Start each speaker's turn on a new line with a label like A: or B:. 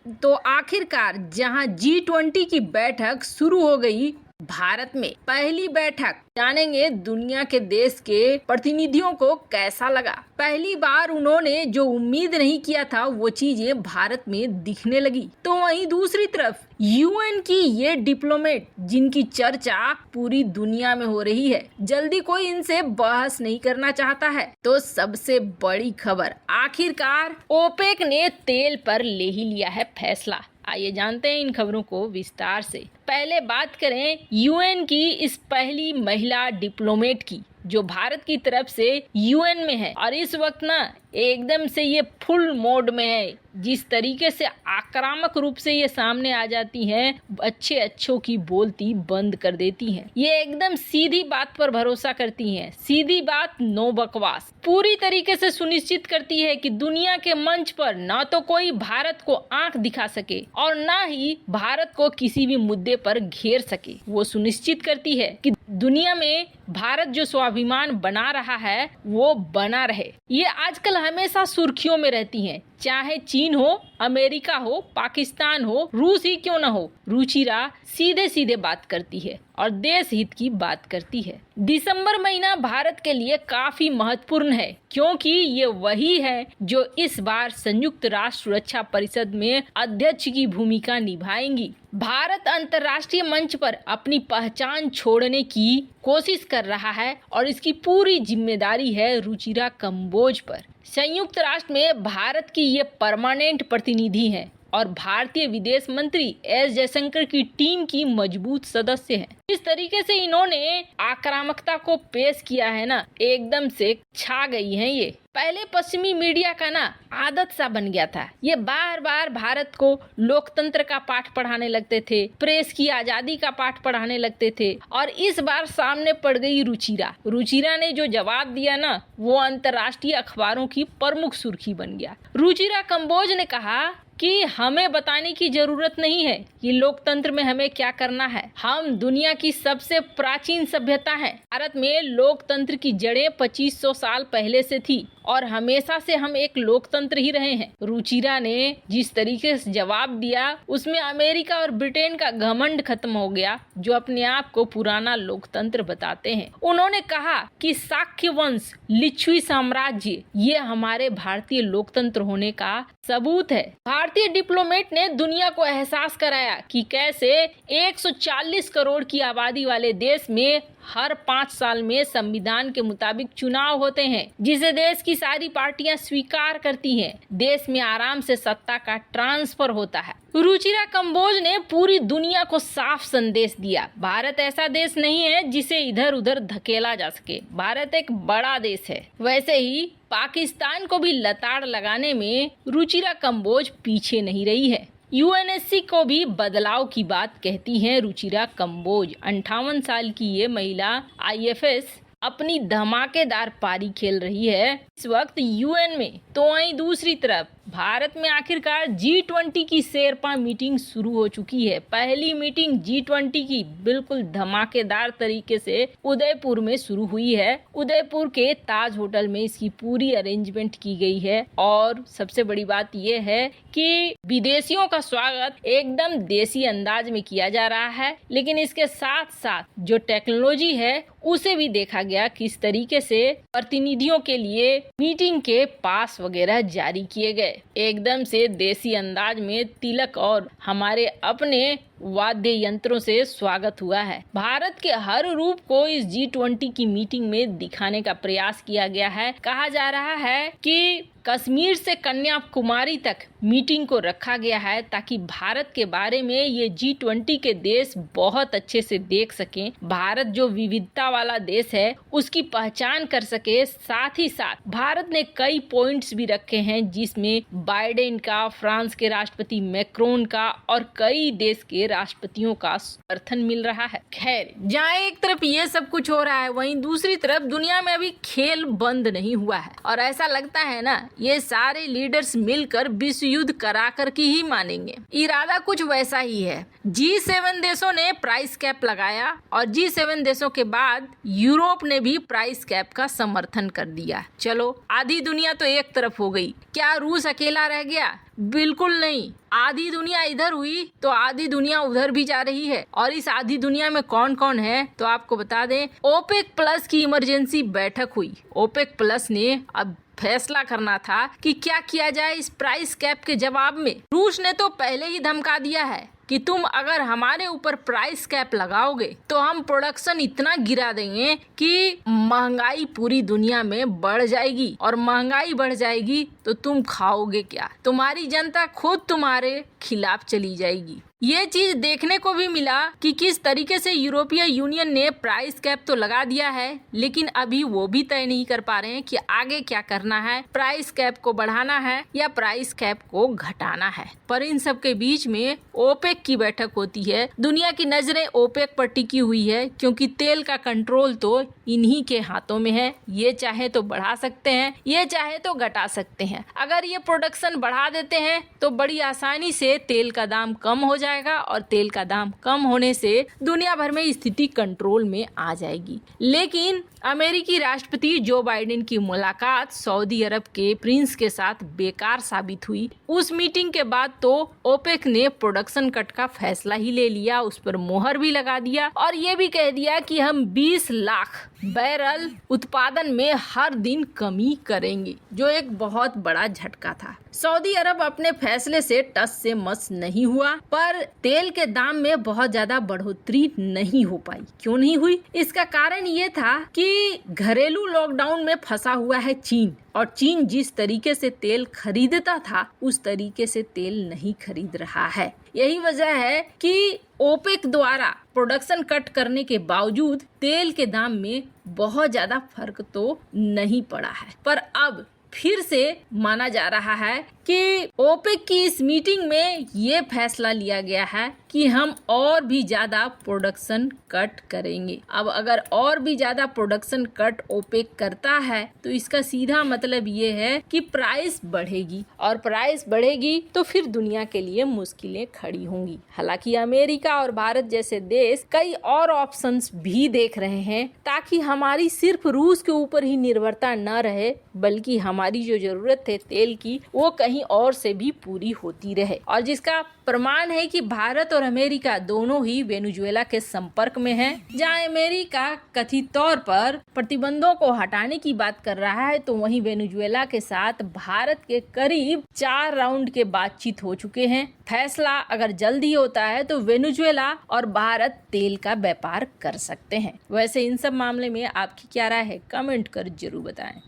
A: तो आखिरकार जहां G20 की बैठक शुरू हो गई, भारत में पहली बैठक जानेंगे दुनिया के देश के प्रतिनिधियों को कैसा लगा। पहली बार उन्होंने जो उम्मीद नहीं किया था वो चीजें भारत में दिखने लगी। तो वहीं दूसरी तरफ यूएन की ये डिप्लोमेट जिनकी चर्चा पूरी दुनिया में हो रही है, जल्दी कोई इनसे बहस नहीं करना चाहता है। तो सबसे बड़ी खबर, आखिरकार ओपेक ने तेल पर ले ही लिया है फैसला। आइए जानते हैं इन खबरों को विस्तार से। पहले बात करें यूएन की इस पहली महिला डिप्लोमेट की, जो भारत की तरफ से यूएन में है और इस वक्त ना एकदम से ये फुल मोड में है। जिस तरीके से आक्रामक रूप से ये सामने आ जाती हैं, अच्छों की बोलती बंद कर देती हैं। ये एकदम सीधी बात पर भरोसा करती हैं, सीधी बात, नो बकवास। पूरी तरीके से सुनिश्चित करती है कि दुनिया के मंच पर ना तो कोई भारत को आंख दिखा सके और ना ही भारत को किसी भी मुद्दे पर घेर सके। वो सुनिश्चित करती है कि दुनिया में भारत जो स्वाभिमान बना रहा है वो बना रहे। ये आजकल हमेशा सुर्खियों में रहती हैं, चाहे चीन हो, अमेरिका हो, पाकिस्तान हो, रूस ही क्यों न हो। रुचिरा सीधे सीधे बात करती है और देश हित की बात करती है। दिसंबर महीना भारत के लिए काफी महत्वपूर्ण है, क्योंकि ये वही है जो इस बार संयुक्त राष्ट्र सुरक्षा परिषद में अध्यक्ष की भूमिका निभाएंगी। भारत अंतर्राष्ट्रीय मंच पर अपनी पहचान छोड़ने की कोशिश कर रहा है और इसकी पूरी जिम्मेदारी है रुचिरा कंबोज पर। संयुक्त राष्ट्र में भारत की ये परमानेंट प्रतिनिधि हैं और भारतीय विदेश मंत्री एस जयशंकर की टीम की मजबूत सदस्य हैं। इस तरीके से इन्होंने आक्रामकता को पेश किया है ना, एकदम से छा गई हैं ये। पहले पश्चिमी मीडिया का ना आदत सा बन गया था, ये बार बार भारत को लोकतंत्र का पाठ पढ़ाने लगते थे, प्रेस की आजादी का पाठ पढ़ाने लगते थे। और इस बार सामने पड़ गई रुचिरा ने जो जवाब दिया ना, वो अंतर्राष्ट्रीय अखबारों की प्रमुख सुर्खी बन गया। रुचिरा कंबोज ने कहा कि हमें बताने की जरूरत नहीं है कि लोकतंत्र में हमें क्या करना है। हम दुनिया की सबसे प्राचीन सभ्यता हैं। भारत में लोकतंत्र की जड़ें 2500 साल पहले से थी और हमेशा से हम एक लोकतंत्र ही रहे हैं। रुचिरा ने जिस तरीके से जवाब दिया, उसमें अमेरिका और ब्रिटेन का घमंड खत्म हो गया, जो अपने आप को पुराना लोकतंत्र बताते हैं। उन्होंने कहा कि शाक्य वंश, लिच्छवी साम्राज्य, ये हमारे भारतीय लोकतंत्र होने का सबूत है। भारतीय डिप्लोमेट ने दुनिया को एहसास कराया कि कैसे 140 करोड़ की आबादी वाले देश में हर 5 साल में संविधान के मुताबिक चुनाव होते हैं, जिसे देश की सारी पार्टियां स्वीकार करती हैं। देश में आराम से सत्ता का ट्रांसफर होता है। रुचिरा कंबोज ने पूरी दुनिया को साफ संदेश दिया, भारत ऐसा देश नहीं है जिसे इधर उधर धकेला जा सके। भारत एक बड़ा देश है। वैसे ही पाकिस्तान को भी लताड़ लगाने में रुचिरा कंबोज पीछे नहीं रही है। यूएनएससी को भी बदलाव की बात कहती हैं रुचिरा कंबोज। 58 साल की ये महिला आईएफएस अपनी धमाकेदार पारी खेल रही है इस वक्त यूएन में। तो वहीं दूसरी तरफ भारत में आखिरकार G20 की शेरपा मीटिंग शुरू हो चुकी है। पहली मीटिंग G20 की बिल्कुल धमाकेदार तरीके से उदयपुर में शुरू हुई है। उदयपुर के ताज होटल में इसकी पूरी अरेंजमेंट की गई है और सबसे बड़ी बात यह है कि विदेशियों का स्वागत एकदम देसी अंदाज में किया जा रहा है, लेकिन इसके साथ साथ जो टेक्नोलॉजी है उसे भी देखा गया किस तरीके से प्रतिनिधियों के लिए मीटिंग के पास वगैरह जारी किए गए। एकदम से देसी अंदाज में तिलक और हमारे अपने वाद्य यंत्रों से स्वागत हुआ है। भारत के हर रूप को इस G20 की मीटिंग में दिखाने का प्रयास किया गया है। कहा जा रहा है कि कश्मीर से कन्याकुमारी तक मीटिंग को रखा गया है ताकि भारत के बारे में ये G20 के देश बहुत अच्छे से देख सकें। भारत जो विविधता वाला देश है उसकी पहचान कर सके। साथ ही साथ भारत ने कई पॉइंट्स भी रखे हैं, जिसमें बाइडेन का, फ्रांस के राष्ट्रपति मैक्रोन का और कई देश के राष्ट्रपतियों का समर्थन मिल रहा है। खैर, जहाँ एक तरफ ये सब कुछ हो रहा है, वहीं दूसरी तरफ दुनिया में अभी खेल बंद नहीं हुआ है और ऐसा लगता है ना ये सारे लीडर्स मिलकर विश्व युद्ध करा कर के ही मानेंगे। इरादा कुछ वैसा ही है। G7 देशों ने प्राइस कैप लगाया और G7 देशों के बाद यूरोप ने भी प्राइस कैप का समर्थन कर दिया। चलो, आधी दुनिया तो एक तरफ हो गई, क्या रूस अकेला रह गया? बिल्कुल नहीं। आधी दुनिया इधर हुई तो आधी दुनिया उधर भी जा रही है। और इस आधी दुनिया में कौन कौन है तो आपको बता दें, ओपेक प्लस की इमरजेंसी बैठक हुई। ओपेक प्लस ने अब फैसला करना था कि क्या किया जाए इस प्राइस कैप के जवाब में। रूस ने तो पहले ही धमका दिया है कि तुम अगर हमारे ऊपर प्राइस कैप लगाओगे तो हम प्रोडक्शन इतना गिरा देंगे कि महंगाई पूरी दुनिया में बढ़ जाएगी, और महंगाई बढ़ जाएगी तो तुम खाओगे क्या? तुम्हारी जनता खुद तुम्हारे खिलाफ चली जाएगी। ये चीज देखने को भी मिला कि किस तरीके से यूरोपीय यूनियन ने प्राइस कैप तो लगा दिया है, लेकिन अभी वो भी तय नहीं कर पा रहे हैं कि आगे क्या करना है, प्राइस कैप को बढ़ाना है या प्राइस कैप को घटाना है। पर इन सब के बीच में ओपेक की बैठक होती है। दुनिया की नजरें ओपेक पर टिकी हुई है, क्योंकि तेल का कंट्रोल तो इन्हीं के हाथों में है। ये चाहे तो बढ़ा सकते हैं, ये चाहे तो घटा सकते हैं। अगर ये प्रोडक्शन बढ़ा देते हैं तो बड़ी आसानी से तेल का दाम कम हो जाएगा, और तेल का दाम कम होने से दुनिया भर में स्थिति कंट्रोल में आ जाएगी। लेकिन अमेरिकी राष्ट्रपति जो बाइडेन की मुलाकात सऊदी अरब के प्रिंस के साथ बेकार साबित हुई। उस मीटिंग के बाद तो ओपेक ने प्रोडक्शन कट का फैसला ही ले लिया, उस पर मोहर भी लगा दिया और ये भी कह दिया कि हम 20 लाख बैरल उत्पादन में हर दिन कमी करेंगे, जो एक बहुत बड़ा झटका था। सऊदी अरब अपने फैसले से टस से मस नहीं हुआ, पर तेल के दाम में बहुत ज्यादा बढ़ोतरी नहीं हो पाई। क्यों नहीं हुई? इसका कारण ये था कि घरेलू लॉकडाउन में फंसा हुआ है चीन, और चीन जिस तरीके से तेल खरीदता था उस तरीके से तेल नहीं खरीद रहा है। यही वजह है कि ओपेक द्वारा प्रोडक्शन कट करने के बावजूद तेल के दाम में बहुत ज्यादा फर्क तो नहीं पड़ा है। पर अब फिर से माना जा रहा है कि ओपेक की इस मीटिंग में ये फैसला लिया गया है कि हम और भी ज्यादा प्रोडक्शन कट करेंगे। अब अगर और भी ज्यादा प्रोडक्शन कट ओपेक करता है तो इसका सीधा मतलब ये है कि प्राइस बढ़ेगी, और प्राइस बढ़ेगी तो फिर दुनिया के लिए मुश्किलें खड़ी होंगी। हालांकि अमेरिका और भारत जैसे देश कई और ऑप्शंस भी देख रहे हैं, ताकि हमारी सिर्फ रूस के ऊपर ही निर्भरता न रहे, बल्कि हमारी जो जरूरत है तेल की वो कहीं और से भी पूरी होती रहे। और जिसका प्रमाण है कि भारत और अमेरिका दोनों ही वेनेजुएला के संपर्क में हैं। जहां अमेरिका कथित तौर पर प्रतिबंधों को हटाने की बात कर रहा है, तो वहीं वेनेजुएला के साथ भारत के करीब 4 राउंड के बातचीत हो चुके हैं। फैसला अगर जल्दी होता है तो वेनेजुएला और भारत तेल का व्यापार कर सकते हैं। वैसे इन सब मामले में आपकी क्या राय है? कमेंट कर जरूर बताएं।